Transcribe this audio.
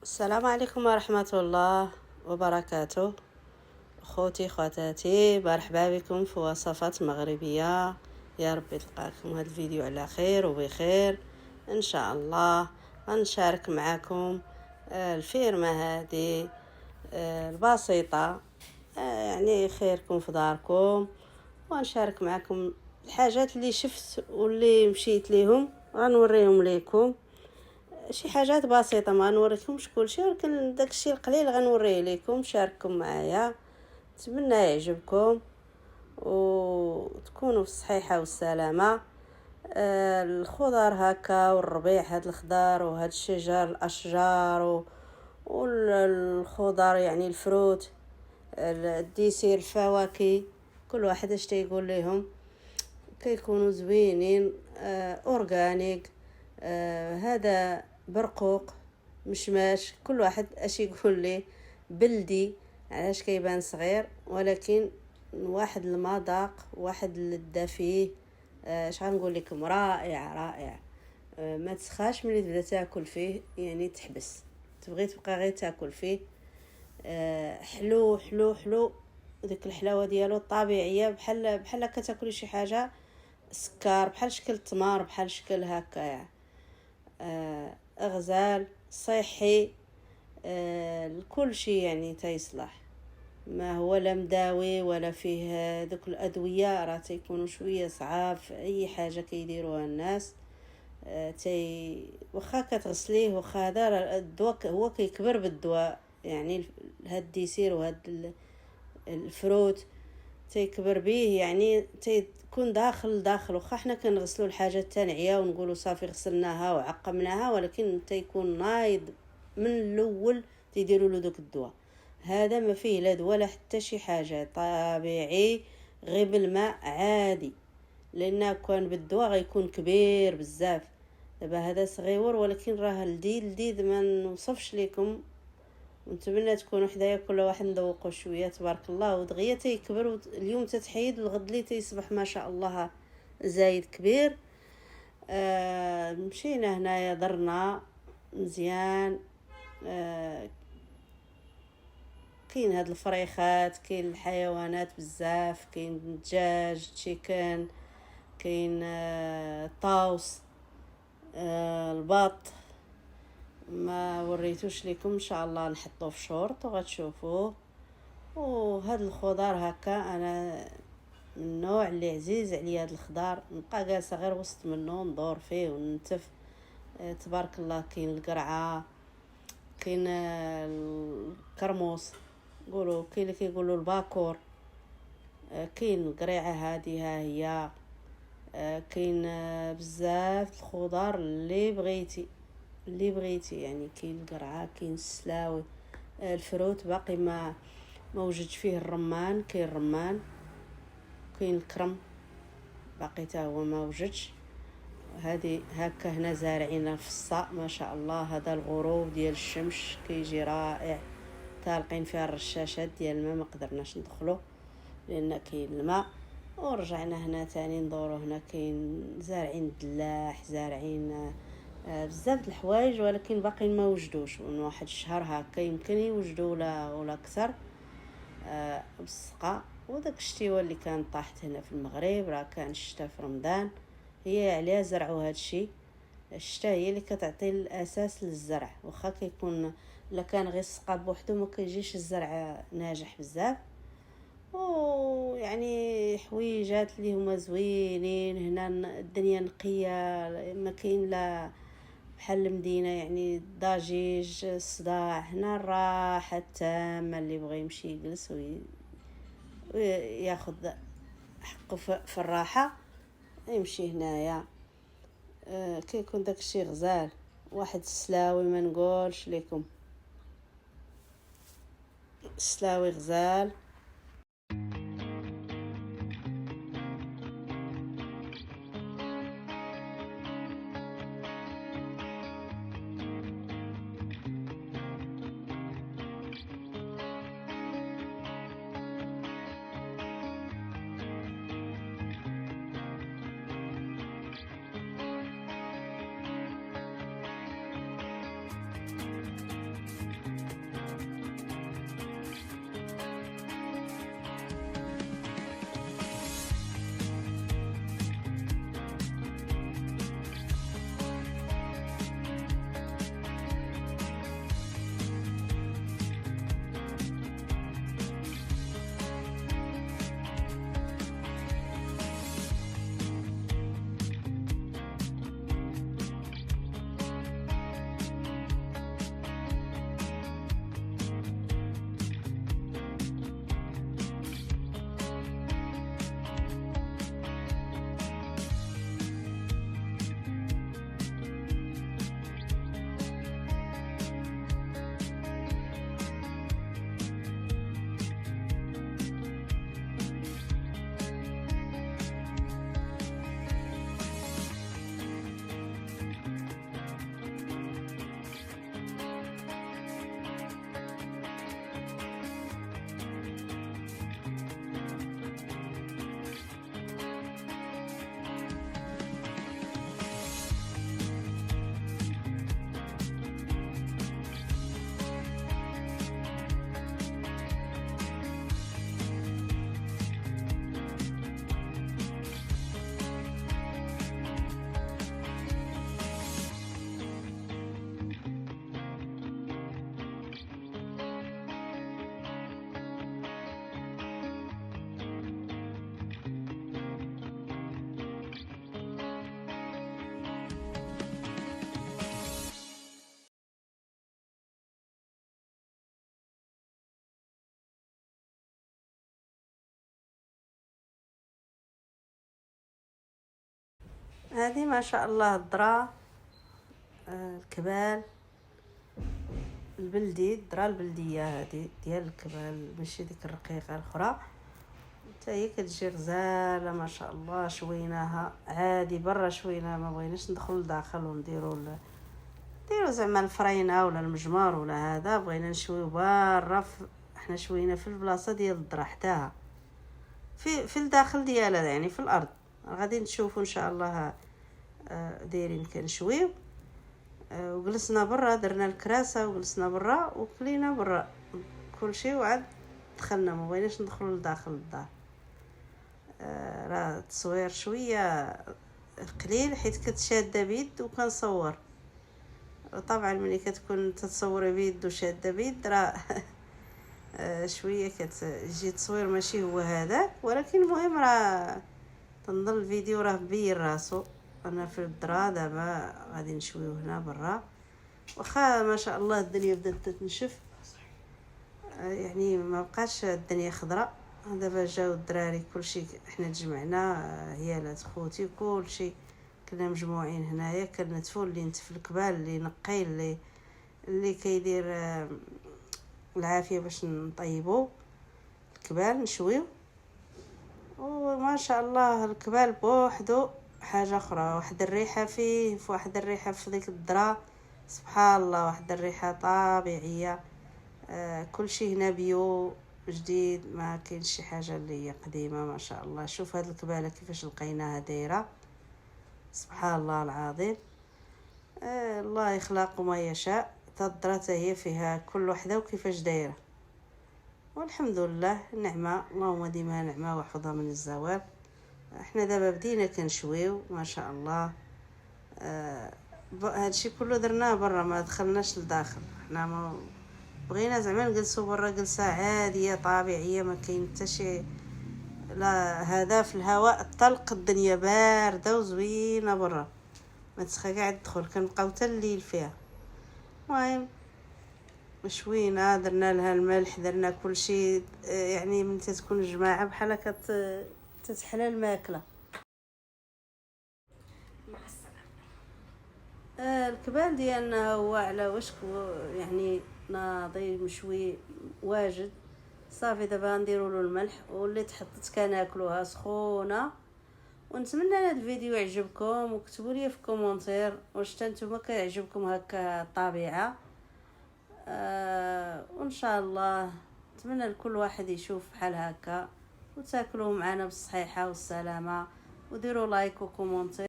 السلام عليكم ورحمة الله وبركاته. أخوتي خواتاتي، مرحبا بكم في وصفات مغربية. يا رب تلقاكم هذا الفيديو على خير وبخير إن شاء الله. غنشارك معكم الفيرمة هذه البسيطة، يعني خيركم في داركم، ونشارك معكم الحاجات اللي شفت واللي مشيت ليهم غنوريهم ليكم. شي حاجات بسيطه، ما نوريكمش كلشي، ولكن داكشي القليل غنوريه لكم. شارككم معايا، نتمنى يعجبكم وتكونوا في الصحيحه والسلامه. الخضر هكا والربيع، هاد الخضار وهاد الشجر الاشجار والخضر يعني الفروت، الديسير، الفواكه، كل واحد اش تيقول لهم كيكونوا زوينين. اورغانيك، هذا برقوق، مشماش، كل واحد اش يقول لي بلدي، علاش كيبان صغير ولكن واحد المذاق، واحد اللذة فيه. اش غنقول لكم، رائع رائع. ما تسخاش ملي تبدا تاكل فيه، يعني تحبس، تبغي تبقى غير تاكل فيه. حلو حلو حلو، ديك الحلاوه ديالو الطبيعيه، بحال كتاكلي شي حاجه سكر، بحال شكل التمر، بحال شكل هكا يعني. غزال صحي، لكل شيء يعني تيصلح، ما هو لا مداوي ولا فيه دوك الادويه، راه تيكونوا شويه صعاب في اي حاجه كيديروها الناس. واخا كتغسليه، واخا هذا الدواء هو كيكبر بالدواء، يعني هاد الديسير وهاد الفروت تيكبر به، يعني تيكون داخل. واخا حنا كنغسلوا الحاجه التانعيه ونقولوا صافي غسلناها وعقمناها، ولكن تيكون نايض من الاول، تيديروا له دوك الدواء. هذا ما فيه لا دواء لا حتى شي حاجه، طبيعي غير بالماء عادي، لان كان بالدواء غيكون كبير بزاف. دابا هذا صغيور ولكن راه لذيذ ما نوصفش لكم. ونتمنى تكونوا حدايا، كل واحد نذوقوا شويه تبارك الله، ودغيا تيكبر. اليوم تتحيد الغد لي تيصبح ما شاء الله زايد كبير. مشينا هنايا درنا مزيان. كاين هاد الفريخات، كاين الحيوانات بزاف، كاين الدجاج، تشيكن، كاين طاوس، البط. ما وريتوش لكم، ان شاء الله نحطوه في شورت وغتشوفوه. وهاد الخضار هكا انا من النوع اللي عزيز عليا، هاد الخضار نبقى جالسه غير وسط منه ندور فيه وننتف. تبارك الله. كاين القرعه، كاين الكرموس، نقولوا كاين اللي كيقولوا الباكور. كاين القريعه هذه ها هي. كاين بزاف الخضار اللي بغيتي يعني. كاين القرعه، كاين السلاوي. الفروت باقي ما وجدش فيه الرمان، كاين الرمان، كاين الكرم باقي تا هو ما وجدش. هذه هكا هنا زارعين الفصاء ما شاء الله. هذا الغروب ديال الشمس كيجي رائع، طالقين فيها الرشاشات ديال الماء، ما قدرناش ندخلو لان كاين الماء. ورجعنا هنا تاني ندورو. هنا كاين زارعين الدلاح، زارعين بزاف د الحوايج، ولكن باقيين ما وجدوش. من واحد الشهر هكا يمكن يوجدوا ولا اكثر. بالسقا. وداك الشتيوه اللي كان طاحت هنا في المغرب، راه كان الشتا في رمضان، هي عليها زرعوا هذا الشيء. الشتا هي اللي كتعطي الاساس للزرع، واخا كيكون الا كان غير السقا بوحدو ما كيجيش الزرع ناجح بزاف. ويعني حويجات اللي هما زوينين. هنا الدنيا نقيه، ما كاين لا بحال المدينه، يعني ضجيج الصداع. هنا الراحه التامه، اللي بغى يمشي يجلس وياخذ حقه في الراحه يمشي هنايا. كيكون داكشي غزال. واحد السلاوي ما نقولش لكم، السلاوي غزال. هذه ما شاء الله الذرة، الكبال البلدي، الذرة البلدية هذه ديال الكبال، ماشي ديك الرقيقة الأخرى. حتى هي كتجي غزالة ما شاء الله، شويناها عادي برا شويناها، ما بغيناش ندخل لداخل ونديرو زعما الفرينة ولا المجمر ولا هذا، بغينا نشويو برا. احنا شوينا في البلاصة ديال الذرة حداها في الداخل ديالها، يعني في الارض. غادي نشوفوا ان شاء الله دايرين كنشويو. وجلسنا برا، درنا الكراسة وجلسنا برا وكلينا برا كل شيء، وعاد دخلنا، ما بغيناش ندخلوا لداخل الدار. راه التصوير شويه قليل حيت كتشاده بيد وكنصور. طبعا ملي كتكون تتصوري بيد وشاده بيد راه شويه كتجي التصوير ماشي هو هذاك، ولكن المهم راه تنظل الفيديو راه بين راسو. انا في الدرا دابا غادي نشويو هنا برا، واخا ما شاء الله الدنيا بدات تنشف، يعني ما بقاش الدنيا خضراء. دابا جاو الدراري كلشي حنا تجمعنا، عيالات خوتي كلشي كنا مجموعين هنايا، كنتفو اللي نتف الكبال، اللي نقي، اللي كيدير العافيه باش نطيبو الكبال نشويو. وما شاء الله الكبال بوحدو حاجه اخرى، واحد الريحه فيه، في واحد الريحه في ديك الذره سبحان الله، واحد الريحه طبيعيه. كل شيء هنا بيو جديد، ما كاينش شي حاجه اللي هي قديمه ما شاء الله. شوف هاد الكباله كيفاش لقيناها دايره، سبحان الله العظيم. الله يخلق ما يشاء. تضرت هي فيها كل وحده وكيفاش دايره، والحمد لله نعمه، اللهم ديما نعمه وحفظها من الزوال. احنا دابا بدينا كنشويو ما شاء الله. هادشي كله درناه برا، ما دخلناش لداخل. احنا ما بغينا زعما نجلسوا برا جلسه عاديه طبيعيه، ما كاين حتى شي لا هذا في الهواء الطلق، الدنيا بارده وزوينه برا، ما تسخى قاعد تدخل، كنبقاو حتى الليل فيها. المهم شوينا درنا لها الملح، درنا كل شيء. يعني من تكون الجماعه بحال تتحلى الماكله. الكبال ديالنا هو على وشك يعني ناضي مشوي واجد صافي. دابا نديروا له الملح، واللي تحطت كناكلوها سخونه. ونتمنى هذا الفيديو يعجبكم، وكتبوا لي في كومونتير واش نتوما كيعجبكم هكا الطبيعه. وان شاء الله نتمنى لكل واحد يشوف بحال هكا، وتاكلوا معنا بالصحيحه والسلامه، وديروا لايك وكومونتير.